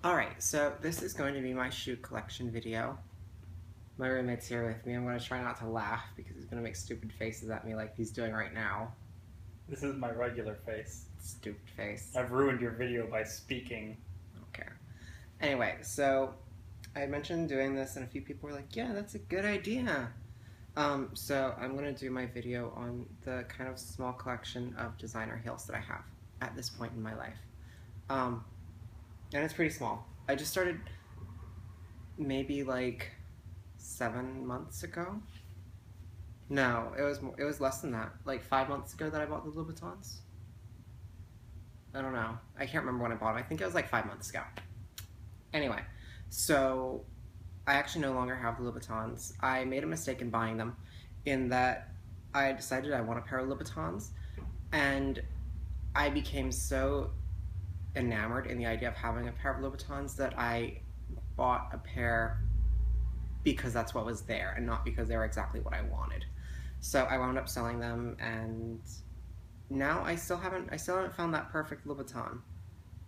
Alright, so this is going to be my shoe collection video. My roommate's here with me. I'm going to try not to laugh because he's going to make stupid faces at me like he's doing right now. This is my regular face. Stupid face. I've ruined your video by speaking. Okay. Anyway, so I mentioned doing this and a few people were like, yeah, that's a good idea. So I'm going to do my video on the kind of small collection of designer heels that I have at this point in my life. And it's pretty small. I just started maybe like 7 months ago. No, it was less than that. Like 5 months ago that I bought the Louboutins. I don't know. I can't remember when I bought them. I think it was like 5 months ago. Anyway, so I actually no longer have the Louboutins. I made a mistake in buying them in that I decided I want a pair of Louboutins, and I became so enamored in the idea of having a pair of Louboutins that I bought a pair because that's what was there and not because they were exactly what I wanted. So I wound up selling them, and now I still haven't found that perfect Louboutin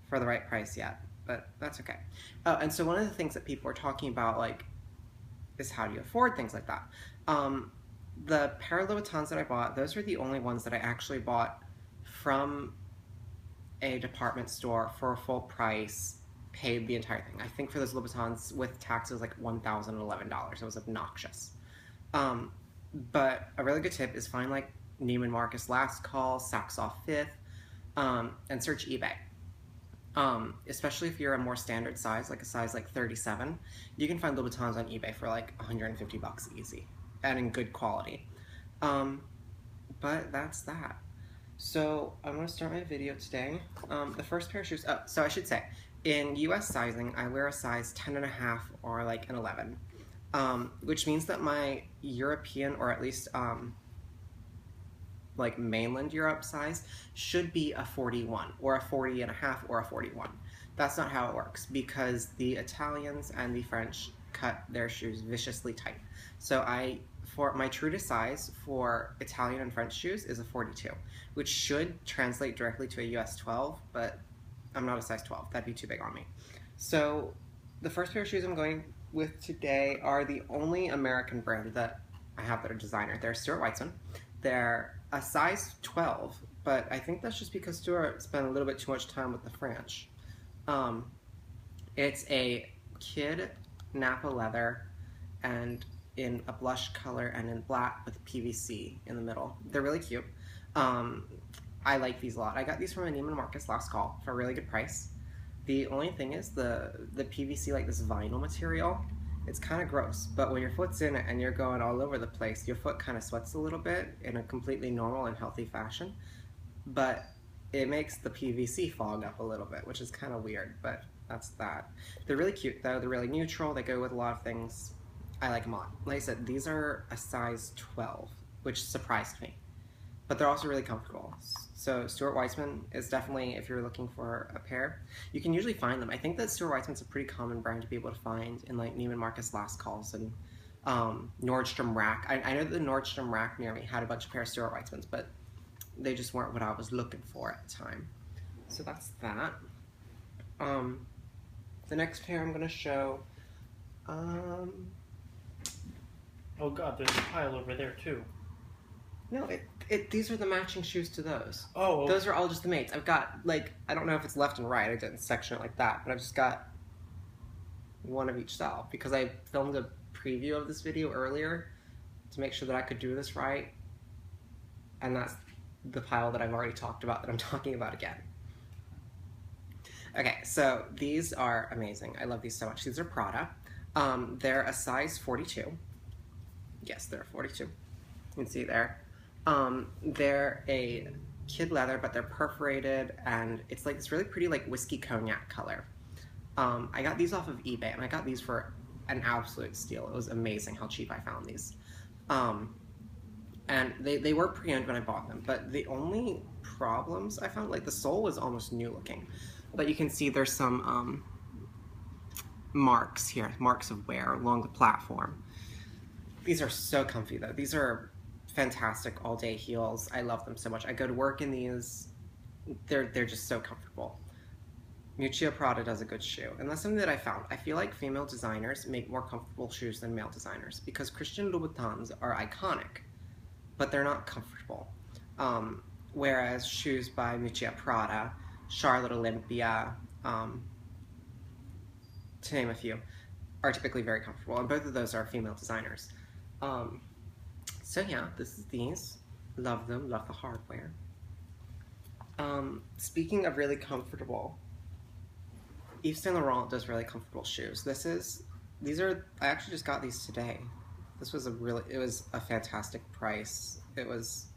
for the right price yet, but that's okay. Oh, and so one of the things that people are talking about, like, is how do you afford things like that. The pair of Louboutins that I bought, those were the only ones that I actually bought from a department store for a full price, paid the entire thing. I think for those Louboutins with taxes like $1,011. It was obnoxious. But a really good tip is find like Neiman Marcus Last Call, Saks Off Fifth, and search eBay. Especially if you're a more standard size, like a size like 37, you can find Louboutins on eBay for like 150 bucks easy, and in good quality. But that's that. So I'm going to start my video today. The first pair of shoes, so I should say, in US sizing, I wear a size 10.5 or like an 11, which means that my European, or at least like mainland Europe size, should be a 41 or a 40.5 or a 41. That's not how it works, because the Italians and the French cut their shoes viciously tight. So for my true to size for Italian and French shoes is a 42, which should translate directly to a US 12, but I'm not a size 12. That'd be too big on me. So the first pair of shoes I'm going with today are the only American brand that I have that are designer. They're Stuart Weitzman. They're a size 12, but I think that's just because Stuart spent a little bit too much time with the French. It's a kid Napa leather, and in a blush color and in black with PVC in the middle. They're really cute. I like these a lot. I got these from a Neiman Marcus Last Call for a really good price. The only thing is the PVC, like this vinyl material, it's kind of gross, but when your foot's in it and you're going all over the place, your foot kind of sweats a little bit in a completely normal and healthy fashion, but it makes the PVC fog up a little bit, which is kind of weird, but that's that. They're really cute though. They're really neutral. They go with a lot of things. I like them a lot. Like I said, these are a size 12, which surprised me, but they're also really comfortable. So Stuart Weitzman is definitely, if you're looking for a pair, you can usually find them. I think that Stuart Weitzman's a pretty common brand to be able to find in like Neiman Marcus Last Calls and Nordstrom Rack. I know that the Nordstrom Rack near me had a bunch of pair of Stuart Weitzmans, but they just weren't what I was looking for at the time. So that's that. The next pair I'm going to show, Oh god, there's a pile over there too. no, these are the matching shoes to those. Oh. Those are all just the mates. I've got, like, I don't know if it's left and right, I didn't section it like that, but I've just got one of each style, because I filmed a preview of this video earlier to make sure that I could do this right, and that's the pile that I've already talked about that I'm talking about again. Okay, so these are amazing. I love these so much. These are Prada. They're a size 42. Yes, they're a 42. You can see there. They're a kid leather, but they're perforated, and it's like this really pretty like whiskey cognac color. I got these off of eBay, and I got these for an absolute steal. It was amazing how cheap I found these. And they were pre-owned when I bought them, but the only problems I found, like the sole was almost new looking, but you can see there's some marks here, marks of wear along the platform. These are so comfy though. These are fantastic all-day heels. I love them so much. I go to work in these. They're just so comfortable. Miuccia Prada does a good shoe, and that's something that I found. I feel like female designers make more comfortable shoes than male designers because Christian Louboutins are iconic, but they're not comfortable. Whereas shoes by Miuccia Prada, Charlotte Olympia, to name a few, are typically very comfortable, and both of those are female designers. Um, so yeah, this is these. Love them, love the hardware. Speaking of really comfortable, Yves Saint Laurent does really comfortable shoes. I actually just got these today. It was a fantastic price. It was,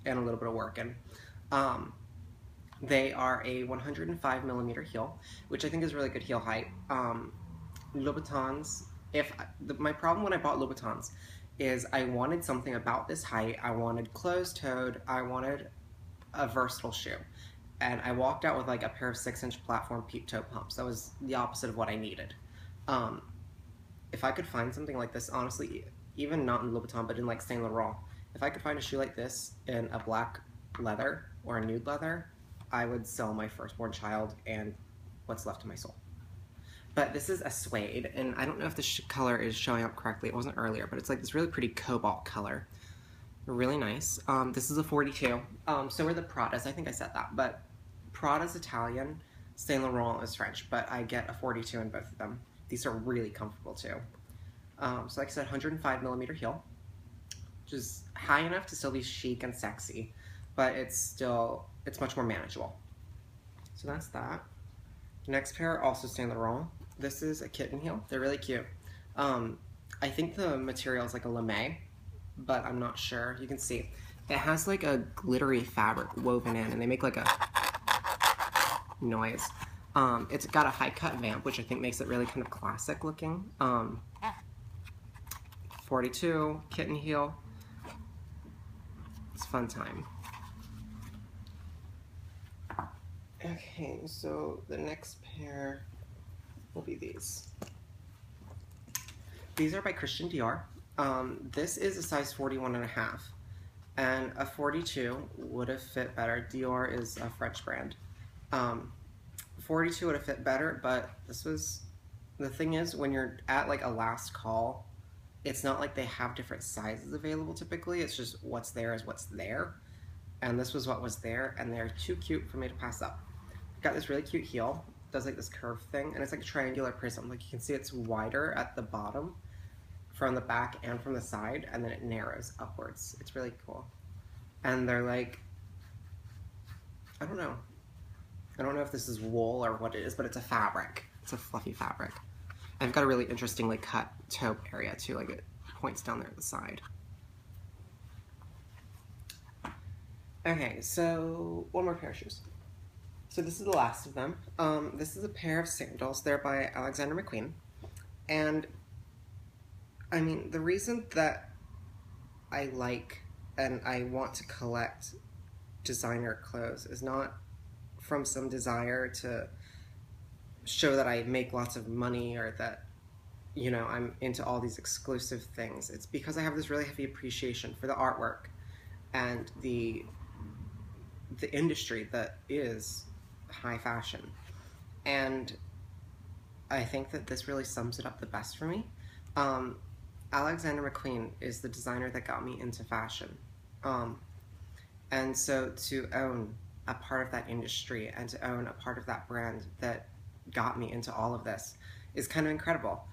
and a little bit of work in. They are a 105 millimeter heel, which I think is really good heel height. Louboutins, my problem when I bought Louboutins is I wanted something about this height. I wanted closed-toed. I wanted a versatile shoe. And I walked out with like a pair of 6-inch platform peep toe pumps. That was the opposite of what I needed. If I could find something like this, honestly, even not in Louboutin, but in like Saint Laurent, if I could find a shoe like this in a black leather or a nude leather, I would sell my firstborn child and what's left of my soul. But this is a suede, and I don't know if the color is showing up correctly. It wasn't earlier, but it's like this really pretty cobalt color. Really nice. This is a 42. So are the Pradas. I think I said that, but Prada's Italian, Saint Laurent is French, but I get a 42 in both of them. These are really comfortable too. So like I said, 105 millimeter heel, which is high enough to still be chic and sexy, but it's much more manageable. So that's that. Next pair, also Saint Laurent. This is a kitten heel. They're really cute. I think the material is like a lame, but I'm not sure. You can see it has like a glittery fabric woven in, and they make like a noise. It's got a high cut vamp, which I think makes it really kind of classic looking. 42 kitten heel. It's fun time. Okay, so the next pair will be these. These are by Christian Dior. This is a size 41.5, and a 42 would have fit better. Dior is a French brand. 42 would have fit better, but the thing is, when you're at like a last call, it's not like they have different sizes available typically. It's just what's there is what's there. And this was what was there, and they're too cute for me to pass up. Got this really cute heel, does like this curved thing, and it's like a triangular prism. Like you can see it's wider at the bottom from the back and from the side, and then it narrows upwards. It's really cool. And they're like, I don't know if this is wool or what it is, but it's a fabric. It's a fluffy fabric. And I've got a really interestingly cut toe area too, like it points down there at the side. Okay, so one more pair of shoes. So this is the last of them. This is a pair of sandals. They're by Alexander McQueen. And I mean, the reason that I like and I want to collect designer clothes is not from some desire to show that I make lots of money or that, you know, I'm into all these exclusive things. It's because I have this really heavy appreciation for the artwork and the industry that is high fashion. And I think that this really sums it up the best for me. Alexander McQueen is the designer that got me into fashion. And so to own a part of that industry and to own a part of that brand that got me into all of this is kind of incredible.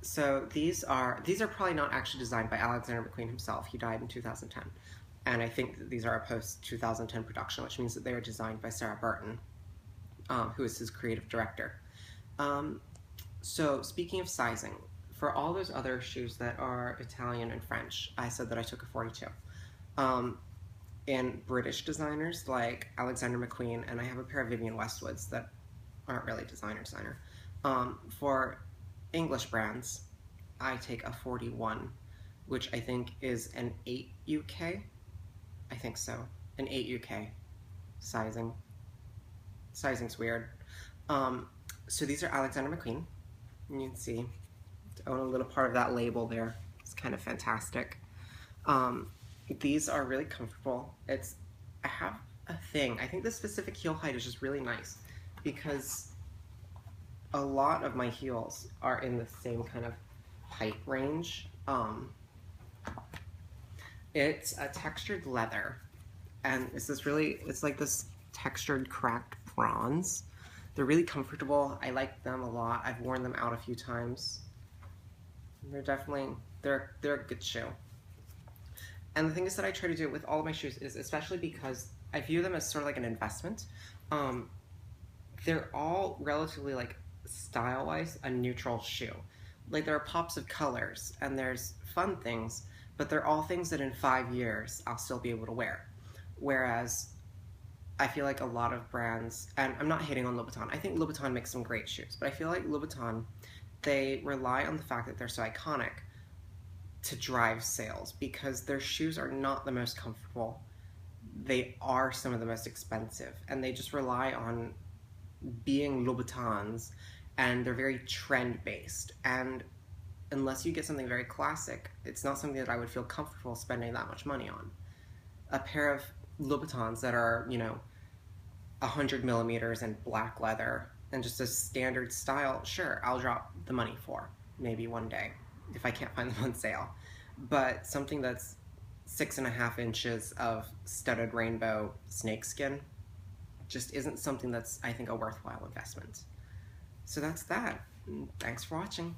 So these are probably not actually designed by Alexander McQueen himself. He died in 2010. And I think that these are a post-2010 production, which means that they are designed by Sarah Burton, who is his creative director. So speaking of sizing, for all those other shoes that are Italian and French, I said that I took a 42. In British designers like Alexander McQueen, and I have a pair of Vivienne Westwoods that aren't really designer. For English brands, I take a 41, which I think is an 8 UK. I think so. An 8 UK sizing. Sizing's weird. So these are Alexander McQueen. And you can see, to own a little part of that label there, it's kind of fantastic. These are really comfortable. I have a thing. I think this specific heel height is just really nice because a lot of my heels are in the same kind of height range. It's a textured leather, and it's like this textured cracked bronze. They're really comfortable. I like them a lot. I've worn them out a few times. They're a good shoe. And the thing is that I try to do with all of my shoes is, especially because I view them as sort of like an investment. Um, they're all relatively like style-wise a neutral shoe. Like there are pops of colors and there's fun things, but they're all things that in 5 years I'll still be able to wear. Whereas I feel like a lot of brands, and I'm not hating on Louboutin. I think Louboutin makes some great shoes, but I feel like Louboutin, they rely on the fact that they're so iconic to drive sales because their shoes are not the most comfortable. They are some of the most expensive, and they just rely on being Louboutins, and they're very trend based. And unless you get something very classic, it's not something that I would feel comfortable spending that much money on. A pair of Louboutins that are, 100 millimeters and black leather and just a standard style, sure, I'll drop the money for maybe one day if I can't find them on sale. But something that's 6.5 inches of studded rainbow snakeskin just isn't something that's, I think, a worthwhile investment. So that's that. Thanks for watching.